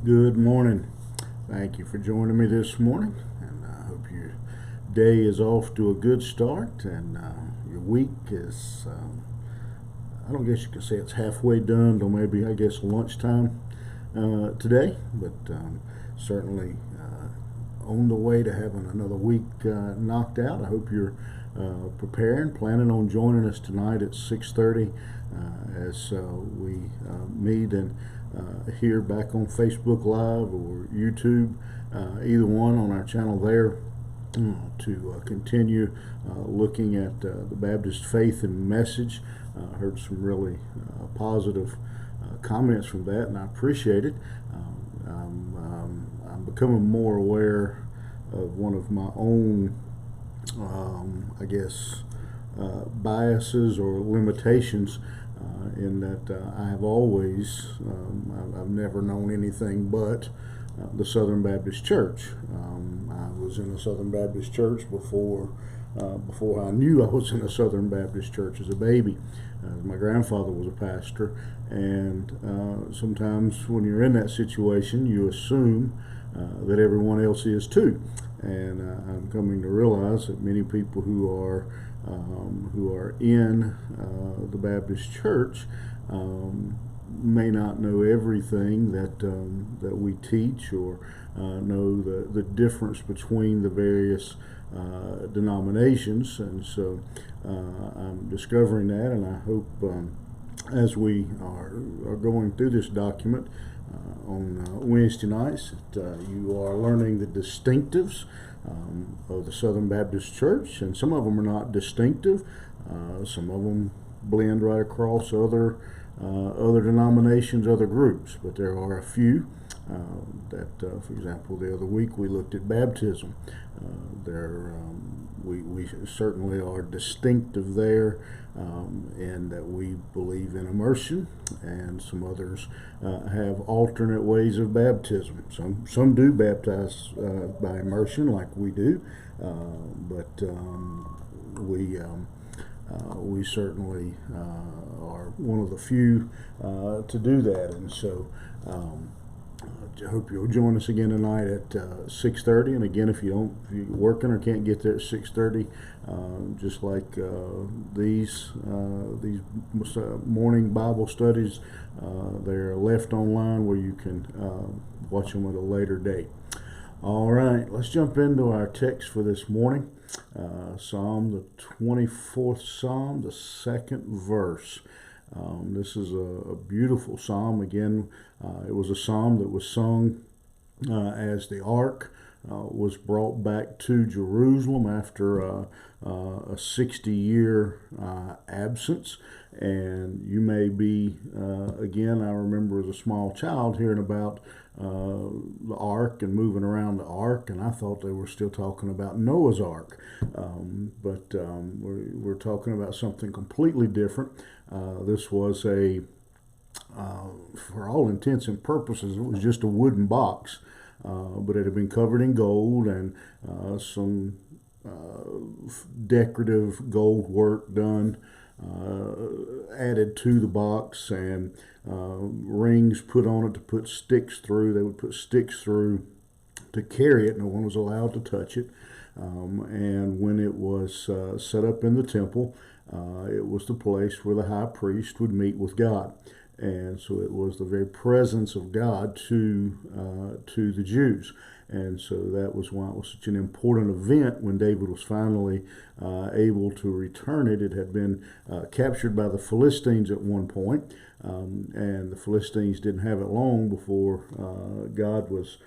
Good morning. Thank you for joining me this morning, and I hope your day is off to a good start and your week is, I don't guess you can say it's halfway done, though maybe I guess lunchtime today, but certainly on the way to having another week knocked out. I hope you're preparing, planning on joining us tonight at 6:30 as we meet and here back on Facebook Live or YouTube, either one on our channel there, to continue looking at the Baptist faith and message. Heard some really positive comments from that, and I appreciate it. I'm becoming more aware of one of my own, I guess, biases or limitations, in that I have always, I've never known anything but the Southern Baptist Church. I was in a Southern Baptist church before I knew I was in a Southern Baptist church as a baby. My grandfather was a pastor, and sometimes when you're in that situation, you assume that everyone else is too. And I'm coming to realize that many people who are in the Baptist church may not know everything that we teach, or know the difference between the various denominations. And so I'm discovering that, and I hope as we are going through this document on Wednesday nights that you are learning the distinctives of the Southern Baptist Church, and some of them are not distinctive. Some of them blend right across other denominations, other groups, but there are a few that, for example, the other week we looked at baptism. We certainly are distinctive there, and that we believe in immersion, and some others have alternate ways of baptism. Some do baptize by immersion like we do, but we certainly are one of the few to do that. And so I hope you'll join us again tonight at 6:30. And again, if you're working or can't get there at 6:30, just like these morning Bible studies, they're left online where you can watch them at a later date. All right, let's jump into our text for this morning. Psalm, the 24th Psalm, the second verse. This is a beautiful psalm. Again, it was a psalm that was sung as the ark was brought back to Jerusalem after a 60-year absence. And you may be, again, I remember as a small child hearing about the ark and moving around the ark, and I thought they were still talking about Noah's ark. But we're talking about something completely different. This was for all intents and purposes, it was just a wooden box, but it had been covered in gold, and some decorative gold work done, added to the box, and rings put on it to put sticks through. They would put sticks through to carry it. No one was allowed to touch it. And when it was set up in the temple, it was the place where the high priest would meet with God. And so it was the very presence of God to the Jews. And so that was why it was such an important event when David was finally able to return it. It had been captured by the Philistines at one point, and the Philistines didn't have it long before God was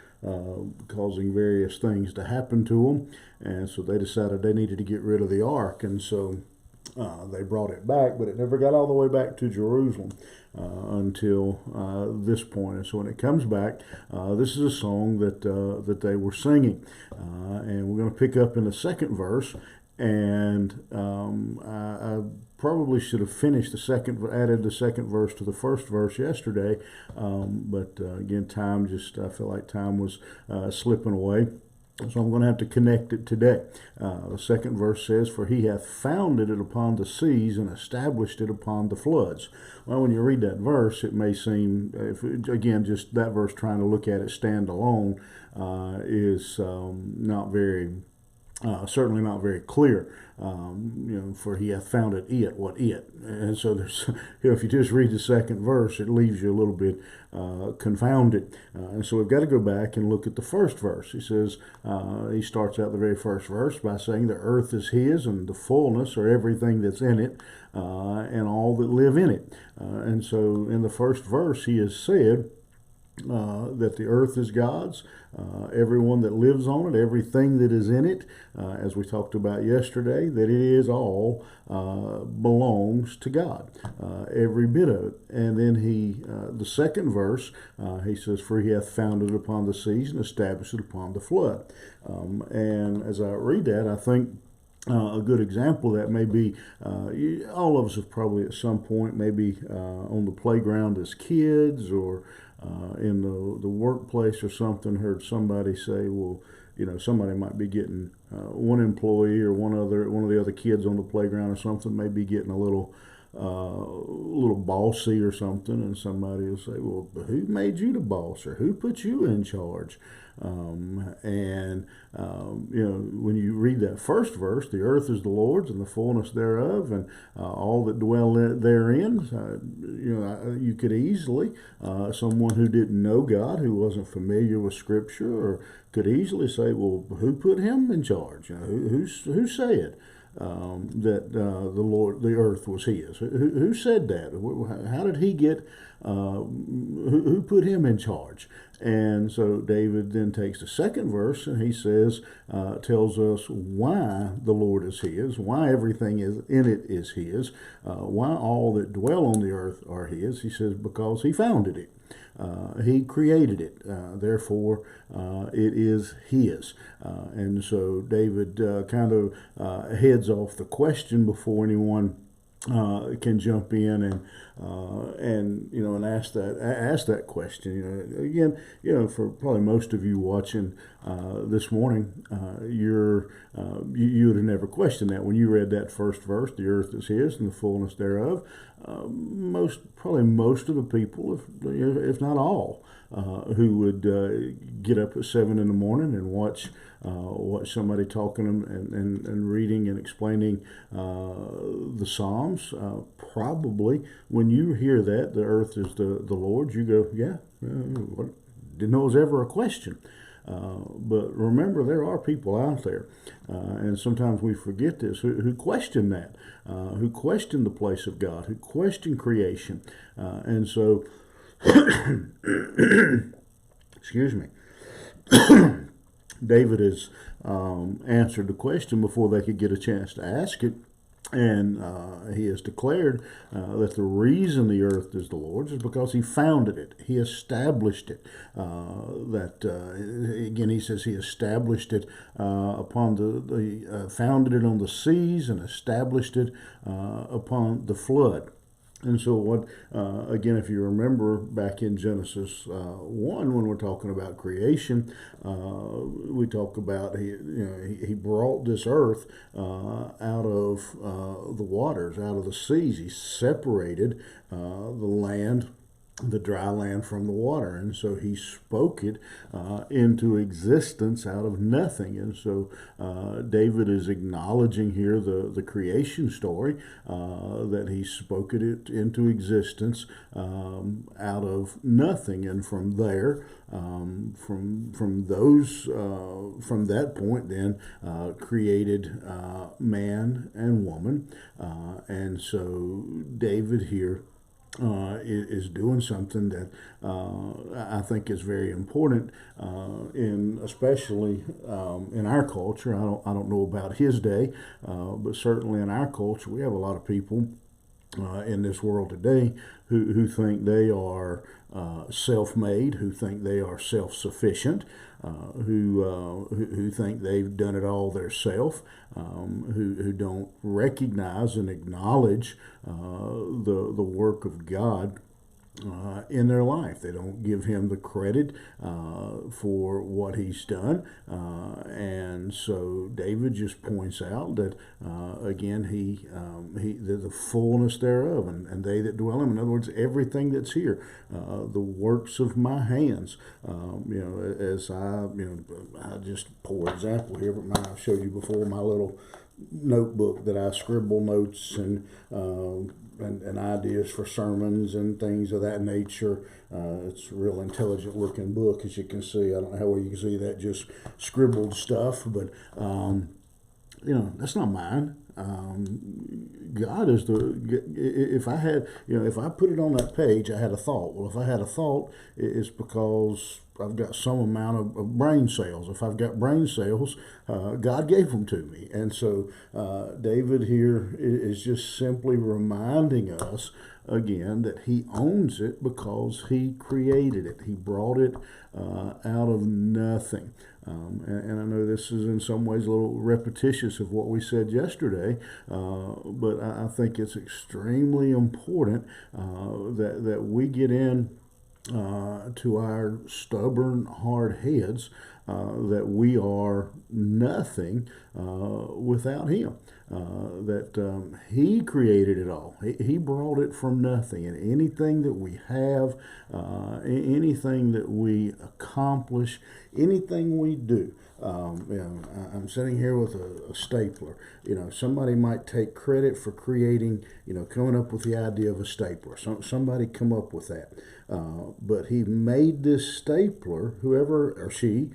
causing various things to happen to them. And so they decided they needed to get rid of the ark. And so they brought it back, but it never got all the way back to Jerusalem until this point. And so when it comes back, this is a song that they were singing, and we're going to pick up in the second verse. And I probably should have finished added the second verse to the first verse yesterday, but again, I felt like time was slipping away. So I'm going to have to connect it today. The second verse says, "For he hath founded it upon the seas and established it upon the floods." Well, when you read that verse, it may seem, again, just that verse trying to look at it stand alone is not very certainly not very clear. For he hath founded it, what it? And so there's, if you just read the second verse, it leaves you a little bit confounded. And so we've got to go back and look at the first verse. He says, he starts out the very first verse by saying, "The earth is his, and the fullness, or everything that's in it, and all that live in it." And so in the first verse, he has said, that the earth is God's, everyone that lives on it, everything that is in it, as we talked about yesterday, that it is all belongs to God, every bit of it. And then the second verse, he says, "For he hath founded it upon the seas and established it upon the flood." And as I read that, I think a good example of that may be all of us have probably at some point, maybe on the playground as kids, or in the workplace or something, heard somebody say, well, somebody might be getting one employee or one of the other kids on the playground or something may be getting a little bossy or something, and somebody will say, "Well, who made you the boss, or who put you in charge?" When you read that first verse, "The earth is the Lord's, and the fullness thereof, and all that dwell therein," you could easily, someone who didn't know God, who wasn't familiar with Scripture, or could easily say, "Well, who put him in charge? Who said that the earth was his? Who said that? How did he get? Who put him in charge?" And so David then takes the second verse, and he says, tells us why the Lord is his, why everything is in it is his, why all that dwell on the earth are his. He says, because he founded it. He created it, therefore it is his. And so David kind of heads off the question before anyone can jump in and ask that question. Again, for probably most of you watching this morning, you would have never questioned that when you read that first verse. The earth is his, and the fullness thereof. Most of the people, if not all, who would get up at 7 in the morning and watch somebody talking and reading and explaining the Psalms, probably when you hear that the earth is the Lord's, you go, yeah, didn't know it was ever a question. But remember, there are people out there, and sometimes we forget this, who question that, who question the place of God, who question creation. And so, excuse me, David has answered the question before they could get a chance to ask it. And he has declared that the reason the earth is the Lord's is because he founded it. He established it. Again, he says he established it upon founded it on the seas and established it upon the flood. And so again, if you remember back in Genesis 1, when we're talking about creation, we talk about he brought this earth out of the waters, out of the seas. He separated the dry land from the water, and so he spoke it into existence out of nothing. And so David is acknowledging here the creation story, that he spoke it into existence out of nothing, and from there, from that point, then created man and woman. And so David here is doing something that I think is very important, especially in our culture. I don't know about his day, but certainly in our culture, we have a lot of people in this world today who think they are self-made, who think they are self-sufficient, who think they've done it all themselves, who don't recognize and acknowledge the work of God in their life. They don't give him the credit for what he's done. And so David just points out that, again, the fullness thereof, and they that dwell in him. In other words, everything that's here, the works of my hands. As I just pour example here, but I've showed you before my little notebook that I scribble notes and ideas for sermons and things of that nature. It's a real intelligent looking book, as you can see. I don't know how well you can see that, just scribbled stuff, but that's not mine. God is if I had, if I put it on that page, I had a thought. Well, if I had a thought, it's because I've got some amount of brain cells. If I've got brain cells, God gave them to me. And so David here is just simply reminding us again that he owns it because he created it. He brought it out of nothing. And I know this is in some ways a little repetitious of what we said yesterday, but I think it's extremely important that we get in to our stubborn, hard heads that we are nothing without him. That he created it all. He brought it from nothing. And anything that we have, anything that we accomplish, anything we do. I'm sitting here with a stapler. Somebody might take credit for creating, coming up with the idea of a stapler. Somebody come up with that. But he made this stapler, whoever or she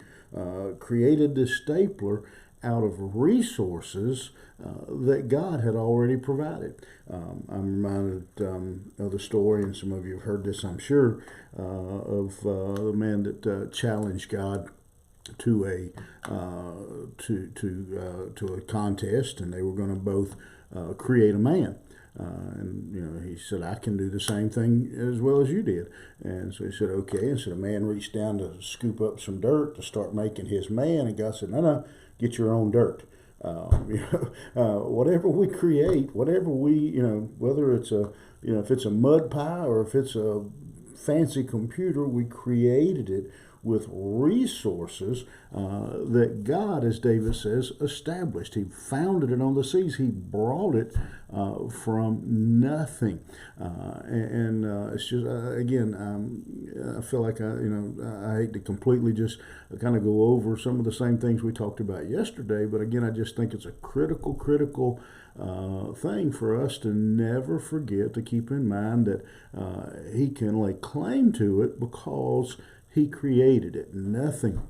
created this stapler out of resources that God had already provided. I'm reminded of the story, and some of you have heard this, I'm sure, of the man that challenged God to a contest, and they were going to both create a man. And he said, I can do the same thing as well as you did. And so he said, okay. And so the man reached down to scoop up some dirt to start making his man, and God said, no, get your own dirt. Whatever we create, whatever we, whether it's if it's a mud pie or if it's a fancy computer, we created it with resources that God, as David says, established. He founded it on the seas. He brought it from nothing. It's just, again, I feel like I hate to completely just kind of go over some of the same things we talked about yesterday, but again, I just think it's a critical thing for us to never forget, to keep in mind that he can lay claim to it because he created it. Nothing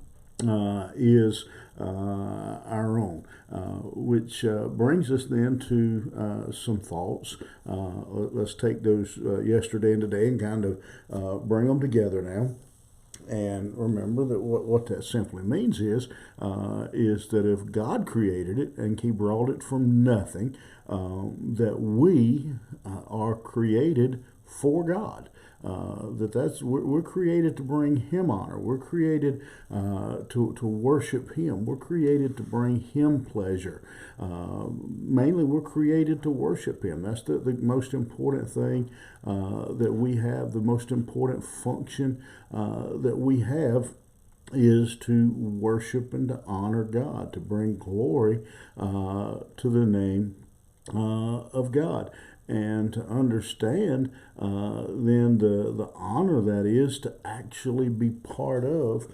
is our own, which brings us then to some thoughts. Let's take those yesterday and today and kind of bring them together now. And remember that what that simply means is that if God created it and he brought it from nothing, that we are created for God. We're created to bring him honor. We're created to worship him. We're created to bring him pleasure. Mainly, we're created to worship him. That's the most important thing that we have. The most important function that we have is to worship and to honor God, to bring glory to the name of God. And to understand then the honor that is to actually be part of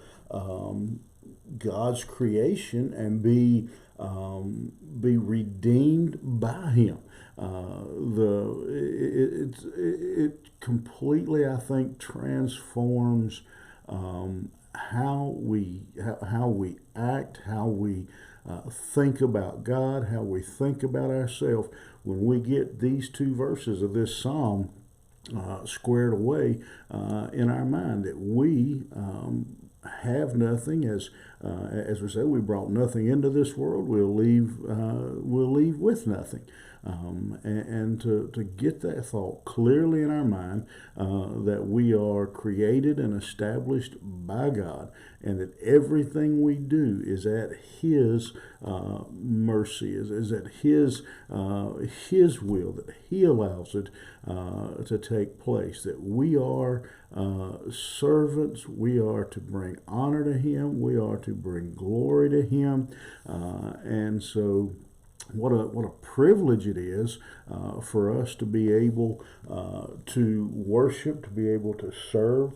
God's creation and be redeemed by him. It completely, I think, transforms how we act, how we think about God, how we think about ourselves. When we get these two verses of this psalm squared away in our mind, that we have nothing, as we say, we brought nothing into this world. We'll leave with nothing. and to get that thought clearly in our mind, that we are created and established by God, and that everything we do is at His mercy, is at His will, that He allows it to take place, that we are servants, we are to bring honor to Him, we are to bring glory to Him, and so what a privilege it is for us to be able to worship, to be able to serve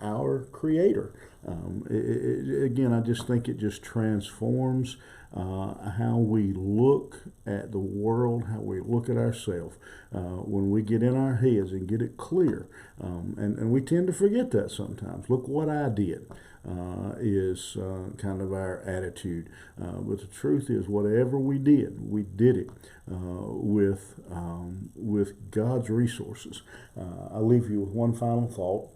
our Creator. Again, I just think it just transforms how we look at the world, how we look at ourselves when we get in our heads and get it clear. And we tend to forget that sometimes. Look what I did is kind of our attitude. But the truth is, whatever we did it with God's resources. I'll leave you with one final thought.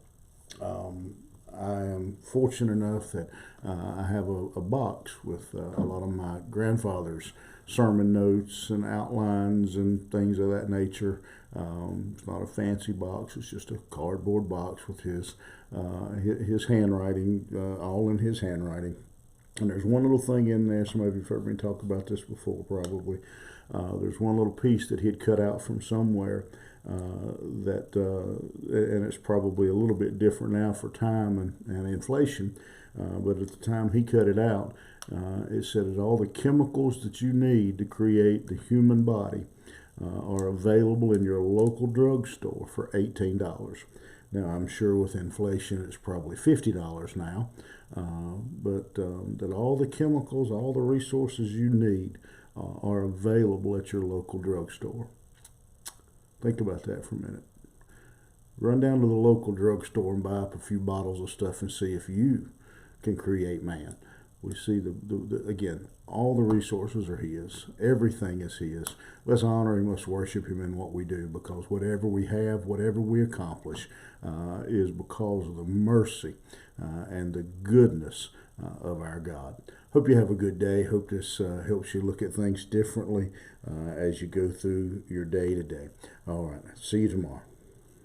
I am fortunate enough that I have a box with a lot of my grandfather's sermon notes and outlines and things of that nature. It's not a fancy box; it's just a cardboard box with his handwriting, all in his handwriting. And there's one little thing in there. Some of you have heard me talk about this before, probably. There's one little piece that he'd cut out from somewhere. And it's probably a little bit different now for time and inflation, but at the time he cut it out, it said that all the chemicals that you need to create the human body are available in your local drugstore for $18. Now, I'm sure with inflation it's probably $50 now, but that all the chemicals, all the resources you need are available at your local drugstore. Think about that for a minute. Run down to the local drugstore and buy up a few bottles of stuff and see if you can create man. We see again, all the resources are His. Everything is His. Let's honor Him. Let's worship Him in what we do, because whatever we have, whatever we accomplish, is because of the mercy and the goodness of our God. Hope you have a good day. Hope this helps you look at things differently as you go through your day to day. All right. See you tomorrow.